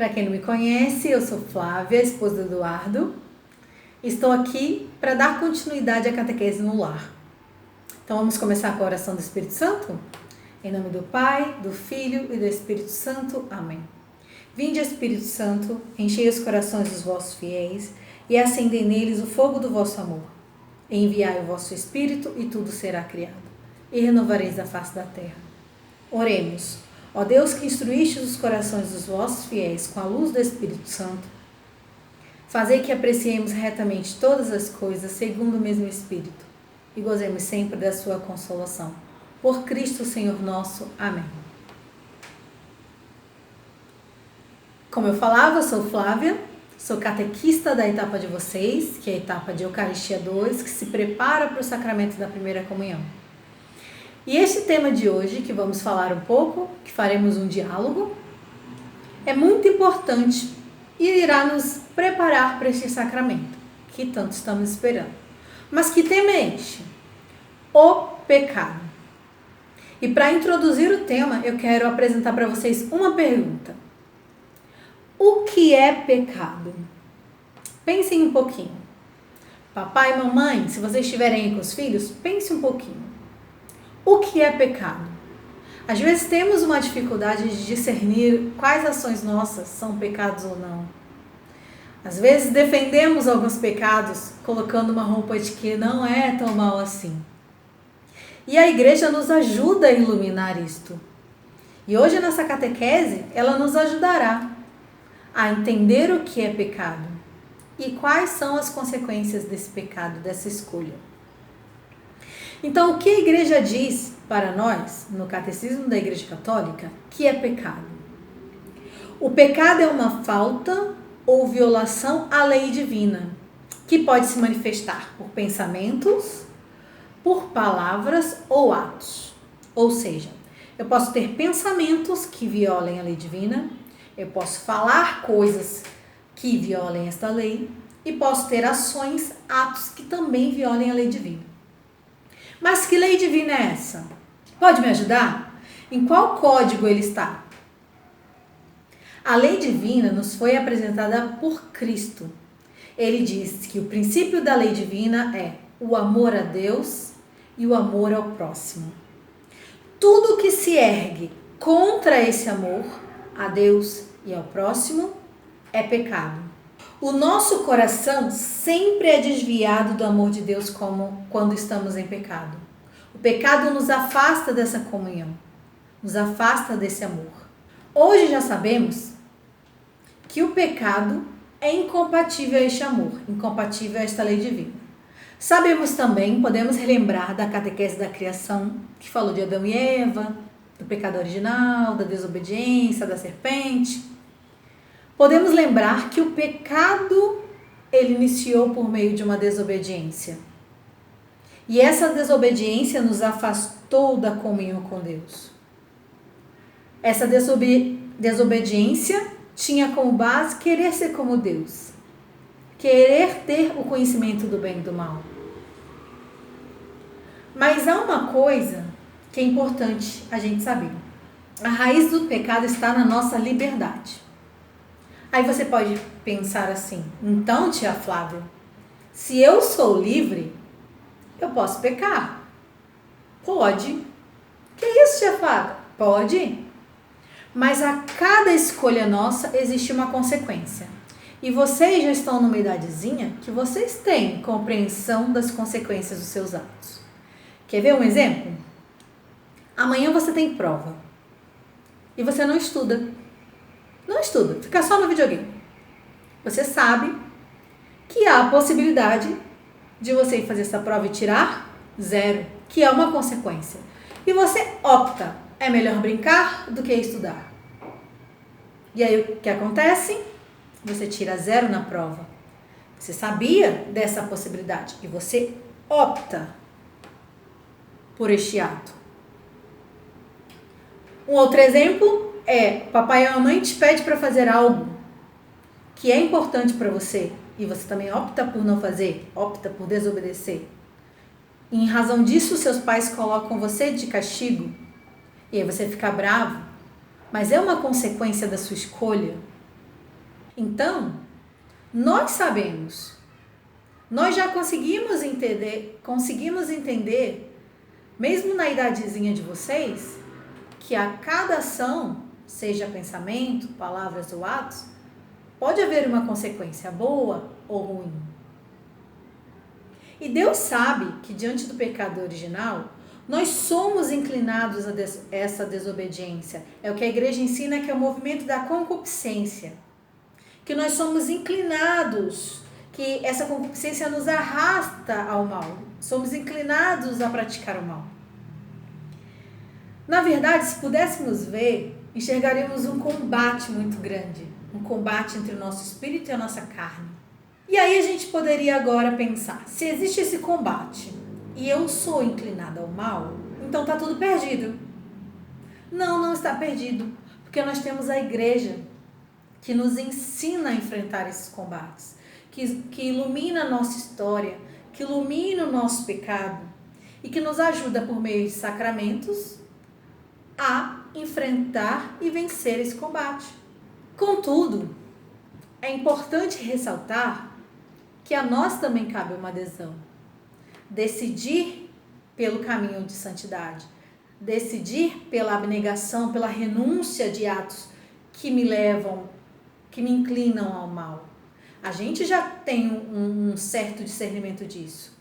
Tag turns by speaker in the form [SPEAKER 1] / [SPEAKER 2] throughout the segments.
[SPEAKER 1] Para quem não me conhece, eu sou Flávia, esposa do Eduardo. Estou aqui para dar continuidade à catequese no lar. Então vamos começar com a oração do Espírito Santo? Em nome do Pai, do Filho e do Espírito Santo. Amém. Vinde, Espírito Santo, enchei os corações dos vossos fiéis e acendei neles o fogo do vosso amor. Enviai o vosso Espírito e tudo será criado, e renovareis a face da terra. Oremos. Ó Deus, que instruíste os corações dos vossos fiéis com a luz do Espírito Santo, fazei que apreciemos retamente todas as coisas segundo o mesmo Espírito e gozemos sempre da sua consolação. Por Cristo Senhor nosso. Amém. Como eu falava, eu sou Flávia, sou catequista da etapa de vocês, que é a etapa de Eucaristia 2, que se prepara para o sacramento da primeira comunhão. E este tema de hoje, que vamos falar um pouco, que faremos um diálogo, é muito importante e irá nos preparar para este sacramento, que tanto estamos esperando. Mas que tema é este? O pecado. E para introduzir o tema, eu quero apresentar para vocês uma pergunta. O que é pecado? Pensem um pouquinho. Papai e mamãe, se vocês estiverem aí com os filhos, pense um pouquinho. O que é pecado? Às vezes temos uma dificuldade de discernir quais ações nossas são pecados ou não. Às vezes defendemos alguns pecados colocando uma roupa de que não é tão mal assim. E a igreja nos ajuda a iluminar isto. E hoje nessa catequese, ela nos ajudará a entender o que é pecado e quais são as consequências desse pecado, dessa escolha. Então, o que a igreja diz para nós, no Catecismo da Igreja Católica, que é pecado? O pecado é uma falta ou violação à lei divina, que pode se manifestar por pensamentos, por palavras ou atos. Ou seja, eu posso ter pensamentos que violem a lei divina, eu posso falar coisas que violem esta lei e posso ter ações, atos que também violem a lei divina. Mas que lei divina é essa? Pode me ajudar? Em qual código ele está? A lei divina nos foi apresentada por Cristo. Ele diz que o princípio da lei divina é o amor a Deus e o amor ao próximo. Tudo que se ergue contra esse amor a Deus e ao próximo é pecado. O nosso coração sempre é desviado do amor de Deus como quando estamos em pecado. O pecado nos afasta dessa comunhão, nos afasta desse amor. Hoje já sabemos que o pecado é incompatível a este amor, incompatível a esta lei divina. Sabemos também, podemos relembrar da catequese da criação, que falou de Adão e Eva, do pecado original, da desobediência, da serpente. Podemos lembrar que o pecado, ele iniciou por meio de uma desobediência. E essa desobediência nos afastou da comunhão com Deus. Essa desobediência tinha como base querer ser como Deus. Querer ter o conhecimento do bem e do mal. Mas há uma coisa que é importante a gente saber. A raiz do pecado está na nossa liberdade. Aí você pode pensar assim, então, tia Flávia, se eu sou livre, eu posso pecar? Pode. Que isso, tia Flávia? Pode. Mas a cada escolha nossa existe uma consequência. E vocês já estão numa idadezinha que vocês têm compreensão das consequências dos seus atos. Quer ver um exemplo? Amanhã você tem prova. E você não estuda. Não estuda, fica só no videogame. Você sabe que há a possibilidade de você ir fazer essa prova e tirar 0, que é uma consequência. E você opta, é melhor brincar do que estudar. E aí o que acontece? Você tira 0 na prova. Você sabia dessa possibilidade e você opta por este ato. Um outro exemplo é, papai ou mamãe te pede para fazer algo que é importante para você e você também opta por não fazer, opta por desobedecer. E em razão disso, seus pais colocam você de castigo e aí você fica bravo, mas é uma consequência da sua escolha. Então, nós sabemos, nós já conseguimos entender, mesmo na idadezinha de vocês, que a cada ação, seja pensamento, palavras ou atos, pode haver uma consequência boa ou ruim. E Deus sabe que diante do pecado original, nós somos inclinados a essa desobediência. É o que a igreja ensina, que é o movimento da concupiscência. Que nós somos inclinados, que essa concupiscência nos arrasta ao mal. Somos inclinados a praticar o mal. Na verdade, se pudéssemos ver, enxergaríamos um combate muito grande. Um combate entre o nosso espírito e a nossa carne. E aí a gente poderia agora pensar, se existe esse combate e eu sou inclinada ao mal, então está tudo perdido. Não, não está perdido, porque nós temos a igreja que nos ensina a enfrentar esses combates, que ilumina a nossa história, que ilumina o nosso pecado e que nos ajuda por meio de sacramentos a enfrentar e vencer esse combate. Contudo, é importante ressaltar que a nós também cabe uma adesão. Decidir pelo caminho de santidade. Decidir pela abnegação, pela renúncia de atos que me levam, que me inclinam ao mal. A gente já tem um certo discernimento disso.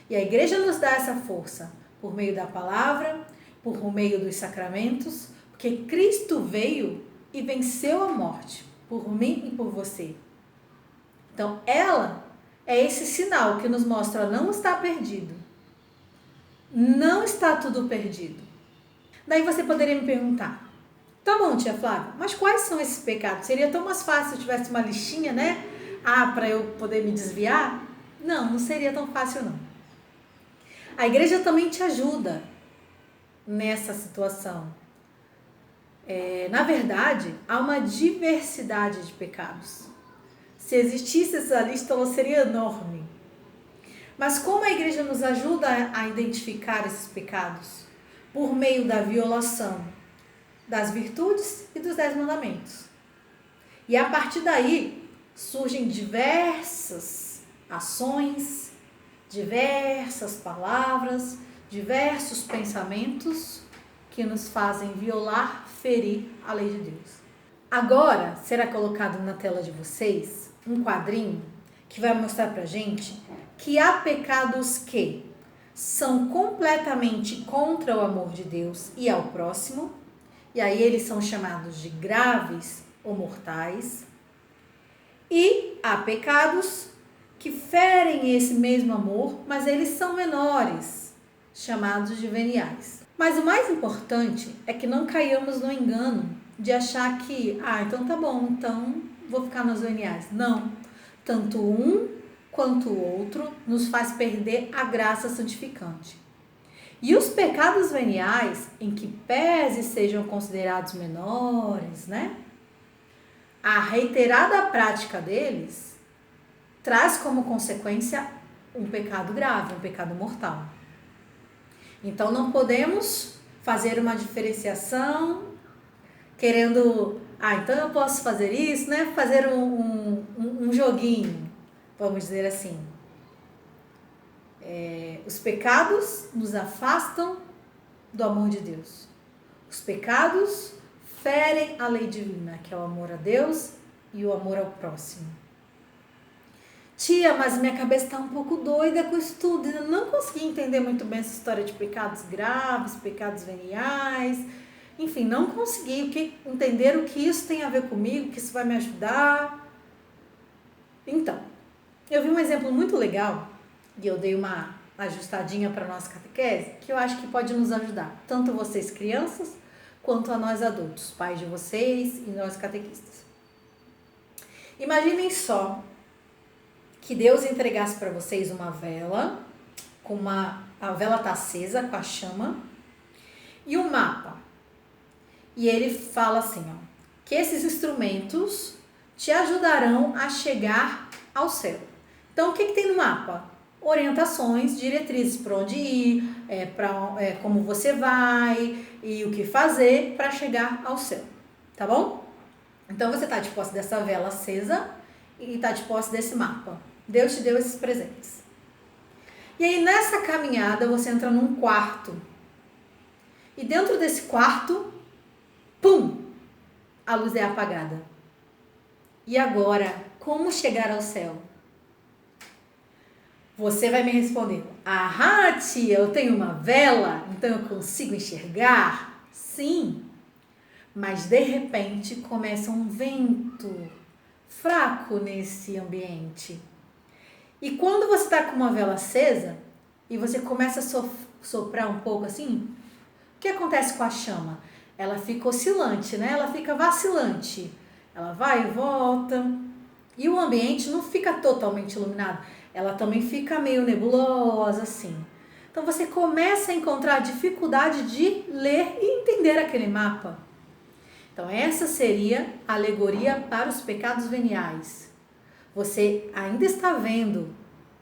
[SPEAKER 1] E a igreja nos dá essa força por meio da palavra, por meio dos sacramentos, porque Cristo veio e venceu a morte por mim e por você. Então, ela é esse sinal que nos mostra não está perdido. Não está tudo perdido. Daí você poderia me perguntar, tá bom, tia Flávia, mas quais são esses pecados? Seria tão mais fácil se eu tivesse uma listinha, né? Para eu poder me desviar? Não, não seria tão fácil não. A igreja também te ajuda nessa situação. Na verdade, há uma diversidade de pecados. Se existisse essa lista, ela seria enorme. Mas como a igreja nos ajuda a identificar esses pecados? Por meio da violação das virtudes e dos 10 mandamentos. E a partir daí, surgem diversas ações, diversas palavras, diversos pensamentos que nos fazem violar, ferir a lei de Deus. Agora será colocado na tela de vocês um quadrinho que vai mostrar pra gente que há pecados que são completamente contra o amor de Deus e ao próximo, e aí eles são chamados de graves ou mortais, e há pecados que ferem esse mesmo amor, mas eles são menores, chamados de veniais. Mas o mais importante é que não caiamos no engano de achar que, então tá bom, então vou ficar nos veniais. Não, tanto um quanto o outro nos faz perder a graça santificante. E os pecados veniais, em que pese sejam considerados menores, né? A reiterada prática deles traz como consequência um pecado grave, um pecado mortal. Então não podemos fazer uma diferenciação querendo, então eu posso fazer isso, né? Fazer um joguinho, vamos dizer assim. Os pecados nos afastam do amor de Deus. Os pecados ferem a lei divina, que é o amor a Deus e o amor ao próximo. Tia, mas minha cabeça está um pouco doida com isso tudo. Eu não consegui entender muito bem essa história de pecados graves, pecados veniais. Enfim, não consegui entender o que isso tem a ver comigo, que isso vai me ajudar. Então, eu vi um exemplo muito legal e eu dei uma ajustadinha para a nossa catequese, que eu acho que pode nos ajudar, tanto vocês crianças, quanto a nós adultos, pais de vocês e nós catequistas. Imaginem só que Deus entregasse para vocês uma vela, a vela está acesa com a chama, e um mapa. E ele fala assim, que esses instrumentos te ajudarão a chegar ao céu. Então, o que tem no mapa? Orientações, diretrizes para onde ir, como você vai e o que fazer para chegar ao céu, tá bom? Então você está de posse dessa vela acesa e está de posse desse mapa. Deus te deu esses presentes. E aí nessa caminhada você entra num quarto. E dentro desse quarto, pum, a luz é apagada. E agora, como chegar ao céu? Você vai me responder: ah, tia, eu tenho uma vela, então eu consigo enxergar? Sim, mas de repente começa um vento fraco nesse ambiente. E quando você está com uma vela acesa e você começa a soprar um pouco assim, o que acontece com a chama? Ela fica oscilante, né? Ela fica vacilante. Ela vai e volta. E o ambiente não fica totalmente iluminado. Ela também fica meio nebulosa, assim. Então você começa a encontrar dificuldade de ler e entender aquele mapa. Então essa seria a alegoria para os pecados veniais. Você ainda está vendo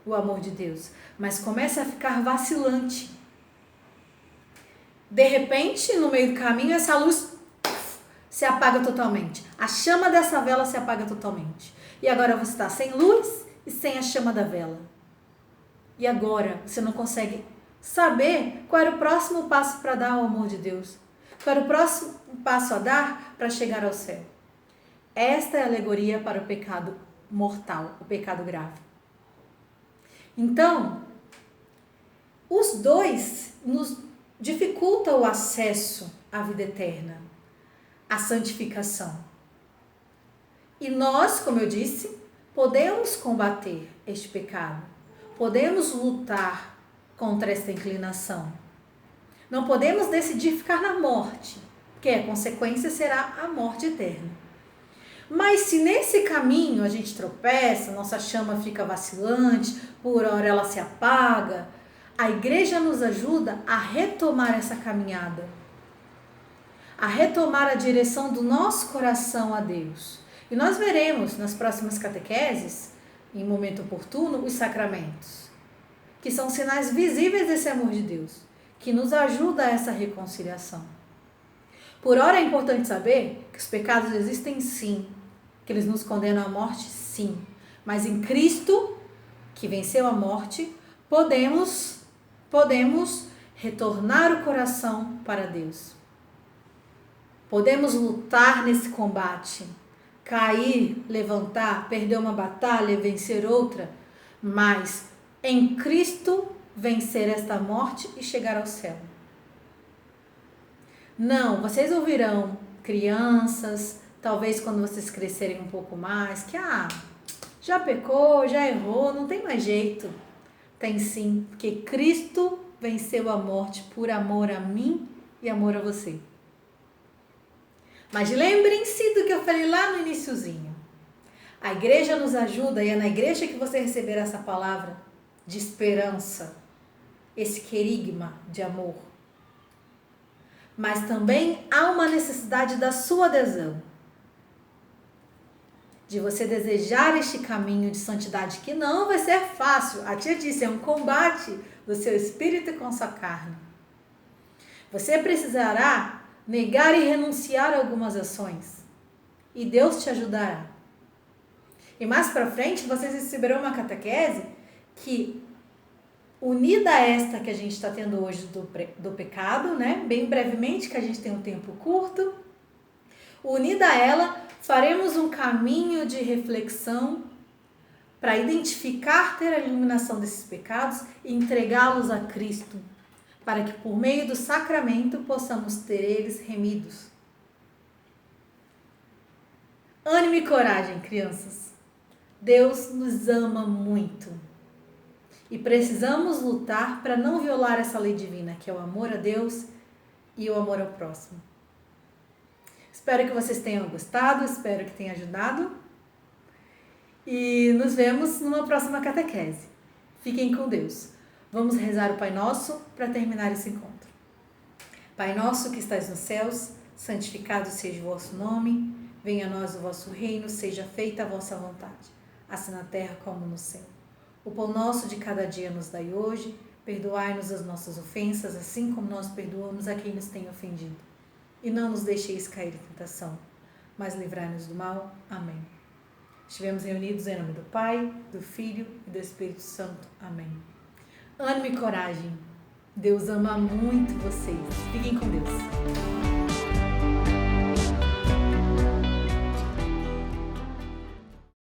[SPEAKER 1] o amor de Deus, mas começa a ficar vacilante. De repente, no meio do caminho, essa luz se apaga totalmente. A chama dessa vela se apaga totalmente. E agora você está sem luz e sem a chama da vela. E agora você não consegue saber qual era o próximo passo para dar ao amor de Deus. Qual era o próximo passo a dar para chegar ao céu. Esta é a alegoria para o pecado mortal, o pecado grave. Então, os dois nos dificultam o acesso à vida eterna, à santificação. E nós, como eu disse, podemos combater este pecado, podemos lutar contra esta inclinação. Não podemos decidir ficar na morte, porque a consequência será a morte eterna. Mas se nesse caminho a gente tropeça, nossa chama fica vacilante, por hora ela se apaga, a igreja nos ajuda a retomar essa caminhada, a retomar a direção do nosso coração a Deus. E nós veremos nas próximas catequeses, em momento oportuno, os sacramentos, que são sinais visíveis desse amor de Deus, que nos ajuda a essa reconciliação. Por ora é importante saber que os pecados existem sim, que eles nos condenam à morte sim, mas em Cristo, que venceu a morte, podemos retornar o coração para Deus. Podemos lutar nesse combate, cair, levantar, perder uma batalha, vencer outra, mas em Cristo vencer esta morte e chegar ao céu. Não, vocês ouvirão crianças, talvez quando vocês crescerem um pouco mais, que já pecou, já errou, não tem mais jeito. Tem sim, porque Cristo venceu a morte por amor a mim e amor a você. Mas lembrem-se do que eu falei lá no iniciozinho. A igreja nos ajuda e é na igreja que você receberá essa palavra de esperança, esse querigma de amor. Mas também há uma necessidade da sua adesão, de você desejar este caminho de santidade que não vai ser fácil. A tia disse, é um combate do seu espírito com sua carne. Você precisará negar e renunciar a algumas ações e Deus te ajudará. E mais para frente vocês receberão uma catequese que, unida a esta que a gente está tendo hoje do pecado, né? Bem brevemente, que a gente tem um tempo curto, unida a ela, faremos um caminho de reflexão para identificar, ter a iluminação desses pecados e entregá-los a Cristo, para que por meio do sacramento possamos ter eles remidos. Ânimo e coragem, crianças. Deus nos ama muito. E precisamos lutar para não violar essa lei divina, que é o amor a Deus e o amor ao próximo. Espero que vocês tenham gostado, espero que tenha ajudado. E nos vemos numa próxima catequese. Fiquem com Deus. Vamos rezar o Pai Nosso para terminar esse encontro. Pai nosso que estais nos céus, santificado seja o vosso nome. Venha a nós o vosso reino, seja feita a vossa vontade, assim na terra como no céu. O pão nosso de cada dia nos dai hoje. Perdoai-nos as nossas ofensas, assim como nós perdoamos a quem nos tem ofendido. E não nos deixeis cair em tentação, mas livrai-nos do mal. Amém. Estivemos reunidos em nome do Pai, do Filho e do Espírito Santo. Amém. Ânimo e coragem. Deus ama muito vocês. Fiquem com Deus.